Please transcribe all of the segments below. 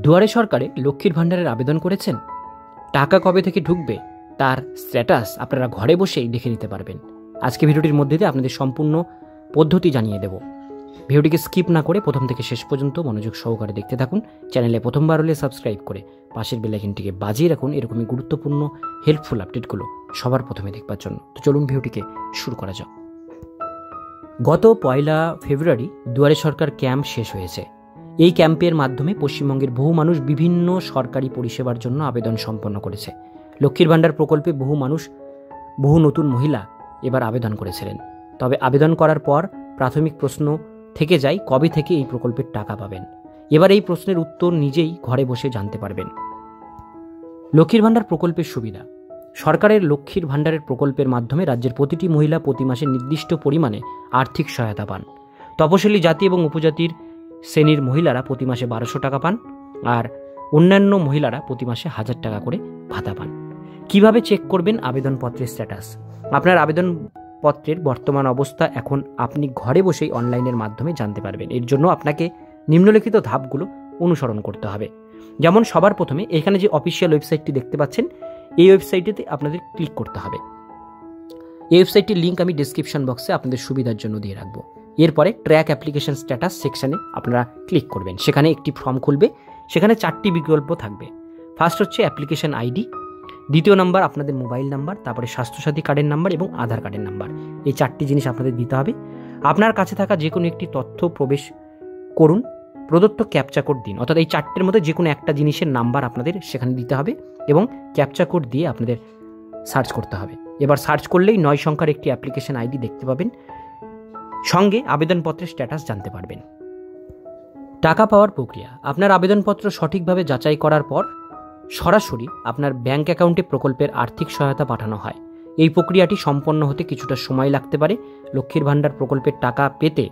দুয়ারে সরকারে লক্ষ্মীর ভাণ্ডারের আবেদন করেছেন? টাকা কবে থেকে ঢুকবে তার স্ট্যাটাস আপনারা ঘরে বসেই দেখে নিতে পারবেন। আজকে ভিডিওটির মধ্যে দিয়ে আপনাদের সম্পূর্ণ পদ্ধতি জানিয়ে দেব। ভিডিওটিকে স্কিপ না করে প্রথম থেকে শেষ পর্যন্ত মনোযোগ সহকারে দেখতে থাকুন। চ্যানেলে প্রথমবার হলে সাবস্ক্রাইব করে পাশের বেল আইকনটিকে বাজিয়ে রাখুন এরকমই গুরুত্বপূর্ণ হেল্পফুল আপডেটগুলো সবার প্রথমে দেখবার জন্য। তো চলুন ভিডিওটিকে শুরু করা যাক। গত 1 ফেব্রুয়ারি দুয়ারে সরকার ক্যাম্প শেষ হয়েছে। এই ক্যাম্পের মাধ্যমে পশ্চিমবঙ্গের বহু মানুষ বিভিন্ন সরকারি পরিষেবার জন্য আবেদন সম্পন্ন করেছে। লক্ষ্মীর ভাণ্ডার প্রকল্পে বহু নতুন মহিলা এবার আবেদন করেছিলেন। তবে আবেদন করার পর প্রাথমিক প্রশ্ন থেকে যায়, কবে থেকে এই প্রকল্পের টাকা পাবেন। এবার এই প্রশ্নের উত্তর নিজেই ঘরে বসে জানতে পারবেন। লক্ষ্মীর ভাণ্ডার প্রকল্পের সুবিধা। সরকারের লক্ষ্মীর ভাণ্ডারের প্রকল্পের মাধ্যমে রাজ্যের প্রতিটি মহিলা প্রতি মাসে নির্দিষ্ট পরিমাণে আর্থিক সহায়তা পান। তপশিলি জাতি এবং উপজাতির শ্রেণীর মহিলারা প্রতি মাসে 1200 টাকা পান, আর অন্যান্য মহিলারা প্রতি মাসে 1000 টাকা করে ভাতা পান। কিভাবে চেক করবেন আবেদনপত্রের স্ট্যাটাস? আপনার আবেদনপত্রের বর্তমান অবস্থা এখন আপনি ঘরে বসেই অনলাইনের মাধ্যমে জানতে পারবেন। এর জন্য আপনাকে নিম্নলিখিত ধাপগুলো অনুসরণ করতে হবে। যেমন সবার প্রথমে এখানে যে অফিসিয়াল ওয়েবসাইটটি দেখতে পাচ্ছেন, এই ওয়েবসাইটেতে আপনাদের ক্লিক করতে হবে। এই ওয়েবসাইটটির লিঙ্ক আমি ডেসক্রিপশন বক্সে আপনাদের সুবিধার জন্য দিয়ে রাখবো। এরপরে ট্র্যাক অ্যাপ্লিকেশন স্ট্যাটাস সেকশনে আপনারা ক্লিক করবেন। সেখানে একটি ফর্ম খুলবে, সেখানে 4টি বিকল্প থাকবে। ফার্স্ট হচ্ছে অ্যাপ্লিকেশন আইডি, দ্বিতীয় নাম্বার আপনাদের মোবাইল নাম্বার, তারপরে স্বাস্থ্যসাথী কার্ডের নাম্বার এবং আধার কার্ডের নাম্বার। এই 4টি জিনিস আপনাদের দিতে হবে। আপনার কাছে থাকা যে কোনো একটি তথ্য প্রবেশ করুন, প্রদত্ত ক্যাপচা কোড দিন। অর্থাৎ এই 4টের মধ্যে যে কোনো একটা জিনিসের নাম্বার আপনাদের সেখানে দিতে হবে এবং ক্যাপচা কোড দিয়ে আপনাদের সার্চ করতে হবে। এবার সার্চ করলেই 9 সংখ্যার একটি অ্যাপ্লিকেশন আইডি দেখতে পাবেন, সঙ্গে আবেদনপত্রের স্ট্যাটাস জানতে পারবেন। টাকা পাওয়ার প্রক্রিয়া। আপনার আবেদনপত্র সঠিকভাবে যাচাই করার পর সরাসরি আপনার ব্যাংক অ্যাকাউন্টে প্রকল্পের আর্থিক সহায়তা পাঠানো হয়। এই প্রক্রিয়াটি সম্পন্ন হতে কিছুটা সময় লাগতে পারে। লক্ষ্মীর ভাণ্ডার প্রকল্পের টাকা পেতে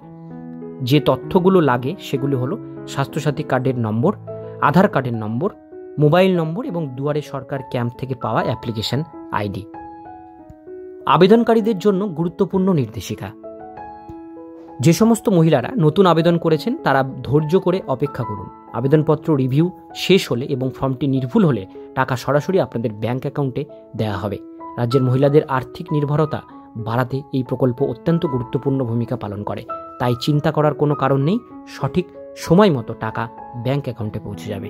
যে তথ্যগুলো লাগে সেগুলি হলো স্বাস্থ্যসাথী কার্ডের নম্বর, আধার কার্ডের নম্বর, মোবাইল নম্বর এবং দুয়ারে সরকার ক্যাম্প থেকে পাওয়া অ্যাপ্লিকেশন আইডি। আবেদনকারীদের জন্য গুরুত্বপূর্ণ নির্দেশিকা। যে সমস্ত মহিলারা নতুন আবেদন করেছেন তারা ধৈর্য করে অপেক্ষা করুন। আবেদনপত্র রিভিউ শেষ হলে এবং ফর্মটি নির্ভুল হলে টাকা সরাসরি আপনাদের ব্যাংক অ্যাকাউন্টে দেওয়া হবে। রাজ্যের মহিলাদের আর্থিক নির্ভরতা বাড়াতে এই প্রকল্প অত্যন্ত গুরুত্বপূর্ণ ভূমিকা পালন করে। তাই চিন্তা করার কোনো কারণ নেই, সঠিক সময় মতো টাকা ব্যাংক অ্যাকাউন্টে পৌঁছে যাবে।